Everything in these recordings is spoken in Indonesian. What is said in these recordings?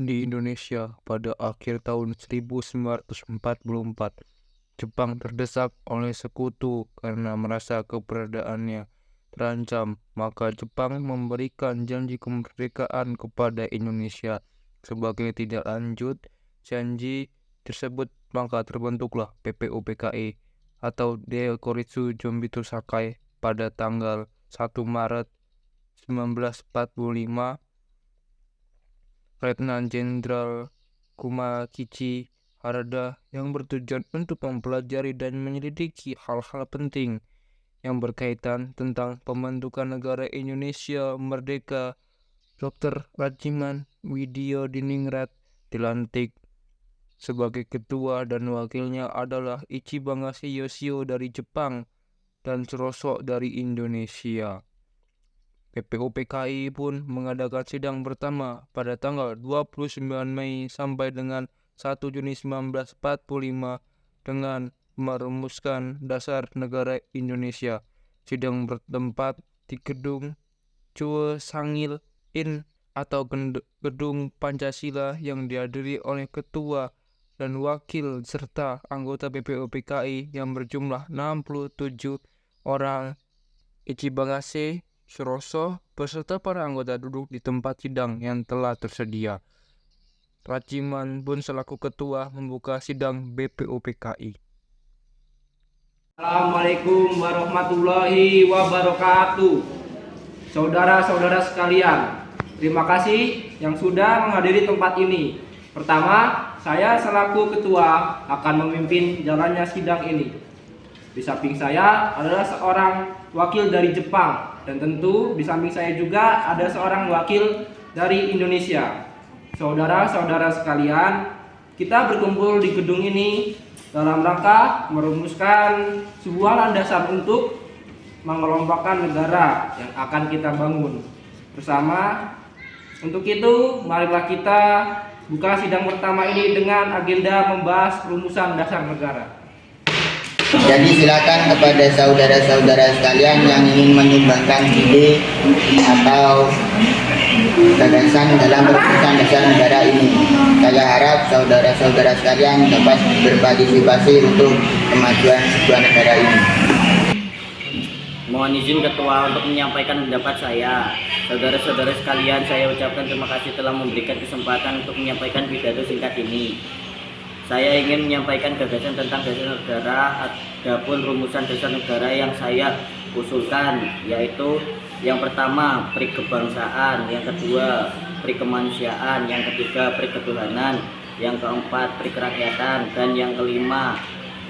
di Indonesia pada akhir tahun 1944. Jepang terdesak oleh sekutu karena merasa keberadaannya terancam, maka Jepang memberikan janji kemerdekaan kepada Indonesia. Sebagai tindak lanjut janji tersebut, maka terbentuklah PPOPKI atau Deokoritsu Jonbitsu Sakai pada tanggal 1 Maret 1945. Letnan Jenderal Kumakichi Harada yang bertujuan untuk mempelajari dan menyelidiki hal-hal penting yang berkaitan tentang pembentukan negara Indonesia merdeka. Dr. Rajiman Widyodiningrat dilantik sebagai ketua dan wakilnya adalah Ichibagashi Yoshio dari Jepang dan Suroso dari Indonesia. PPOPKI pun mengadakan sidang pertama pada tanggal 29 Mei sampai dengan 1 Juni 1945 dengan merumuskan dasar negara Indonesia. Sidang bertempat di gedung Chue Sangil In atau gedung Pancasila yang dihadiri oleh ketua dan wakil serta anggota PPOPKI yang berjumlah 67 orang. Ichibagashi Suroso beserta para anggota duduk di tempat sidang yang telah tersedia. Rajiman pun selaku ketua membuka sidang BPOPKI. Assalamualaikum warahmatullahi wabarakatuh. Saudara-saudara sekalian, terima kasih yang sudah menghadiri tempat ini. Pertama, saya selaku ketua akan memimpin jalannya sidang ini. Di samping saya adalah seorang wakil dari Jepang, dan tentu di samping saya juga ada seorang wakil dari Indonesia. Saudara-saudara sekalian, kita berkumpul di gedung ini dalam rangka merumuskan sebuah landasan untuk mengelompokkan negara yang akan kita bangun bersama. Untuk itu, marilah kita buka sidang pertama ini dengan agenda membahas rumusan dasar negara. Jadi silakan kepada saudara-saudara sekalian yang ingin menyumbangkan ide atau gagasan dalam rumusan dasar negara ini. Saya harap saudara-saudara sekalian dapat berpartisipasi untuk kemajuan sebuah negara ini. Mohon izin ketua untuk menyampaikan pendapat saya. Saudara-saudara sekalian, saya ucapkan terima kasih telah memberikan kesempatan untuk menyampaikan pidato singkat ini. Saya ingin menyampaikan gagasan tentang dasar negara. Adapun rumusan dasar negara yang saya usulkan yaitu yang pertama pri kebangsaan, yang kedua pri kemanusiaan, yang ketiga pri ketuhanan, yang keempat pri kerakyatan, dan yang kelima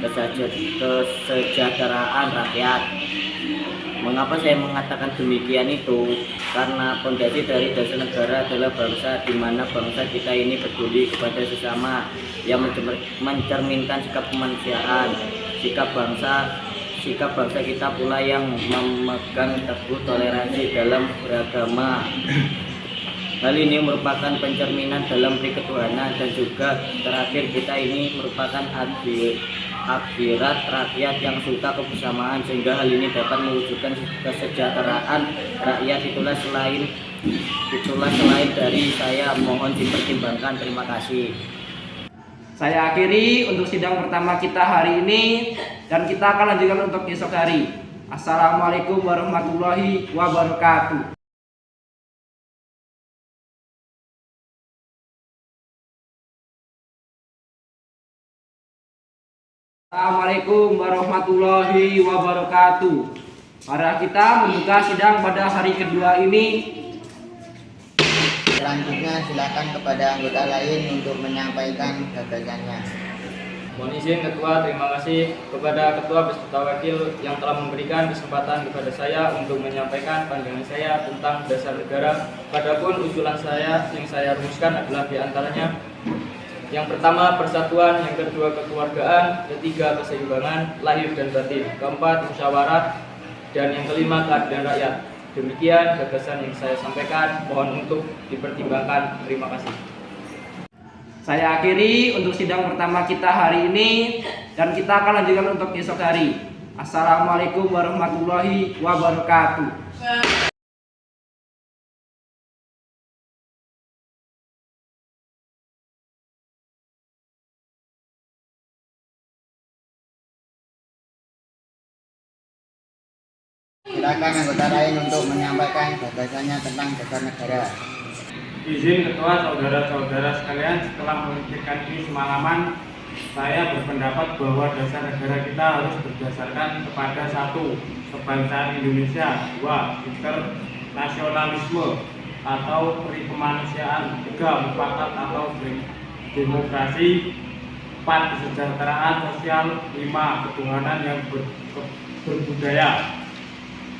kesejahteraan rakyat. Mengapa saya mengatakan demikian itu? Karena fondasi dari dasar negara adalah bangsa, di mana bangsa kita ini peduli kepada sesama, yang mencerminkan sikap kemanusiaan. Sikap bangsa kita pula yang memegang teguh toleransi dalam beragama. Hal ini merupakan pencerminan dalam ketuhanan, dan juga terakhir kita ini merupakan akhirat rakyat yang suka kebersamaan, sehingga hal ini dapat mewujudkan kesejahteraan rakyat. Itulah selain dari saya, mohon dipertimbangkan. Terima kasih. Saya akhiri untuk sidang pertama kita hari ini, dan kita akan lanjutkan untuk esok hari. Assalamualaikum warahmatullahi wabarakatuh. Assalamualaikum warahmatullahi wabarakatuh. Mari kita membuka sidang pada hari kedua ini. Selanjutnya silakan kepada anggota lain untuk menyampaikan gagasannya. Mohon izin ketua, terima kasih kepada ketua beserta wakil yang telah memberikan kesempatan kepada saya untuk menyampaikan pandangan saya tentang dasar negara. Padahal usulan saya yang saya rumuskan adalah diantaranya: yang pertama persatuan, yang kedua kekeluargaan, ketiga keseimbangan lahir dan batin, keempat musyawarah, dan yang kelima keadilan rakyat. Demikian gagasan yang saya sampaikan, mohon untuk dipertimbangkan. Terima kasih. Saya akhiri untuk sidang pertama kita hari ini, dan kita akan lanjutkan untuk esok hari. Assalamualaikum warahmatullahi wabarakatuh. Silakan anggota lain untuk menyampaikan gagasannya tentang dasar negara. Izin Ketua, saudara-saudara sekalian, setelah memikirkan ini semalaman, saya berpendapat bahwa dasar negara kita harus berdasarkan kepada satu, kebangsaan Indonesia, dua, internasionalisme atau perikemanusiaan, tiga, mufakat atau demokrasi, empat, kesejahteraan sosial, lima, ketuhanan yang berbudaya.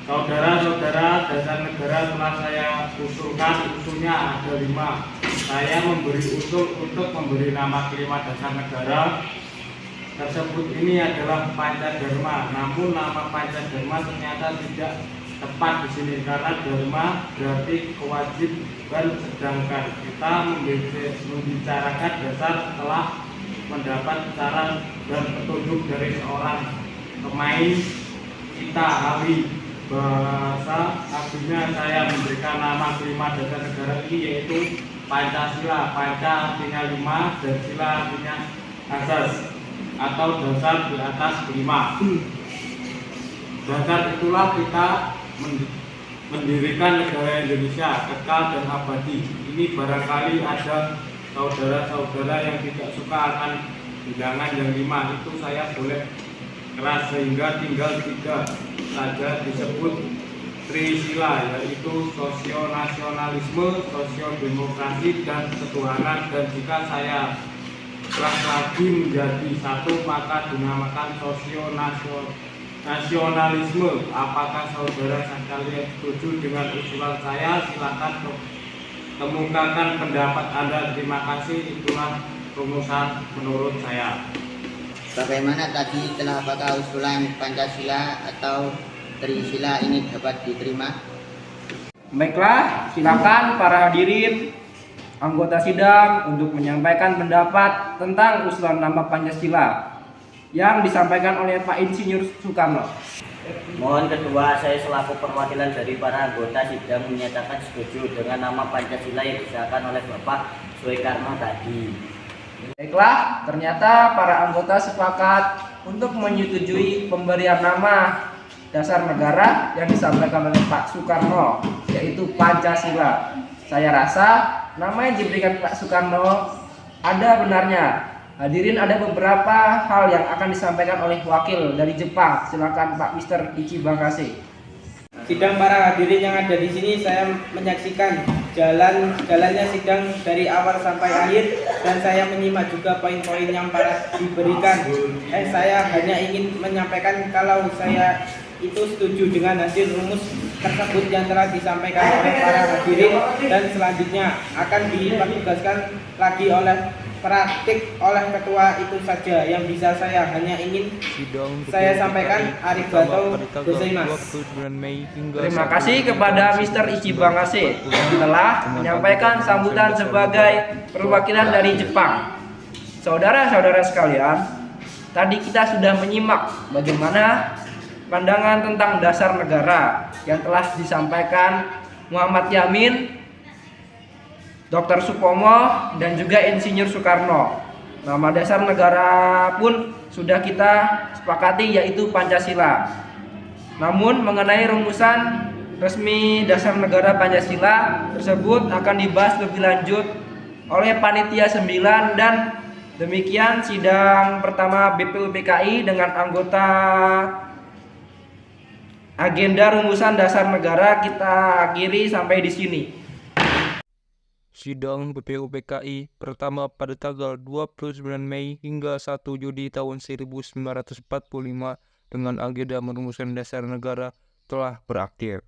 Saudara-saudara, dasar negara telah saya usulkan, usulnya ada 5. Saya memberi usul untuk memberi nama kelima dasar negara tersebut ini adalah Pancadharma. Namun nama Pancadharma ternyata tidak tepat di sini karena dharma berarti kewajiban, sedangkan kita membicarakan dasar setelah mendapat saran dan petunjuk dari seorang pemain kita ahli bahasa artinya saya memberikan nama kelima dasar negara ini yaitu Pancasila. Panca artinya 5 dan sila artinya asas atau dasar di atas 5. Dasar itulah kita mendirikan negara Indonesia kekal dan abadi. Ini barangkali ada saudara-saudara yang tidak suka akan bilangan yang 5, itu saya boleh keras sehingga tinggal 3 saja disebut Trisila, yaitu sosionasionalisme, sosiodemokrasi, dan ketuhanan. Dan jika saya keras lagi menjadi 1 maka dinamakan sosionasionalisme. Apakah saudara sekalian setuju dengan usulan saya? Silakan kemukakan pendapat Anda. Terima kasih. Itulah rumusan menurut saya. Bagaimana tadi, apakah usulan Pancasila atau Trisila ini dapat diterima? Baiklah, silakan para hadirin anggota sidang untuk menyampaikan pendapat tentang usulan nama Pancasila yang disampaikan oleh Pak Insinyur Soekarno. Mohon Ketua, saya selaku perwakilan dari para anggota sidang menyatakan setuju dengan nama Pancasila yang disahkan oleh Bapak Soekarno tadi. Baiklah, ternyata para anggota sepakat untuk menyetujui pemberian nama dasar negara yang disampaikan oleh Pak Soekarno, yaitu Pancasila. Saya rasa nama yang diberikan Pak Soekarno ada benarnya. Hadirin, ada beberapa hal yang akan disampaikan oleh wakil dari Jepang. Silakan Pak Mr. Ichibakase. Sidang para hadirin yang ada di sini, saya menyaksikan jalannya sidang dari awal sampai akhir dan saya menyimak juga poin-poin yang diberikan. Saya hanya ingin menyampaikan kalau saya itu setuju dengan hasil rumus tersebut yang telah disampaikan oleh para hadirin dan selanjutnya akan dipertugaskan lagi oleh praktik oleh ketua. Itu saja yang bisa saya hanya ingin saya sampaikan. Arigatou gozaimasu. Terima kasih kepada Mr. Ichibakase yang telah menyampaikan sambutan sebagai perwakilan dari Jepang. Saudara-saudara sekalian, tadi kita sudah menyimak bagaimana pandangan tentang dasar negara yang telah disampaikan Muhammad Yamin, Dr. Supomo, dan juga Insinyur Soekarno. Nama dasar negara pun sudah kita sepakati, yaitu Pancasila. Namun mengenai rumusan resmi dasar negara Pancasila tersebut akan dibahas lebih lanjut oleh Panitia 9, dan demikian sidang pertama BPUPKI dengan anggota agenda rumusan dasar negara kita akhiri sampai di sini. Sidang BPUPKI pertama pada tanggal 29 Mei hingga 1 Juni tahun 1945 dengan agenda merumuskan dasar negara telah berakhir.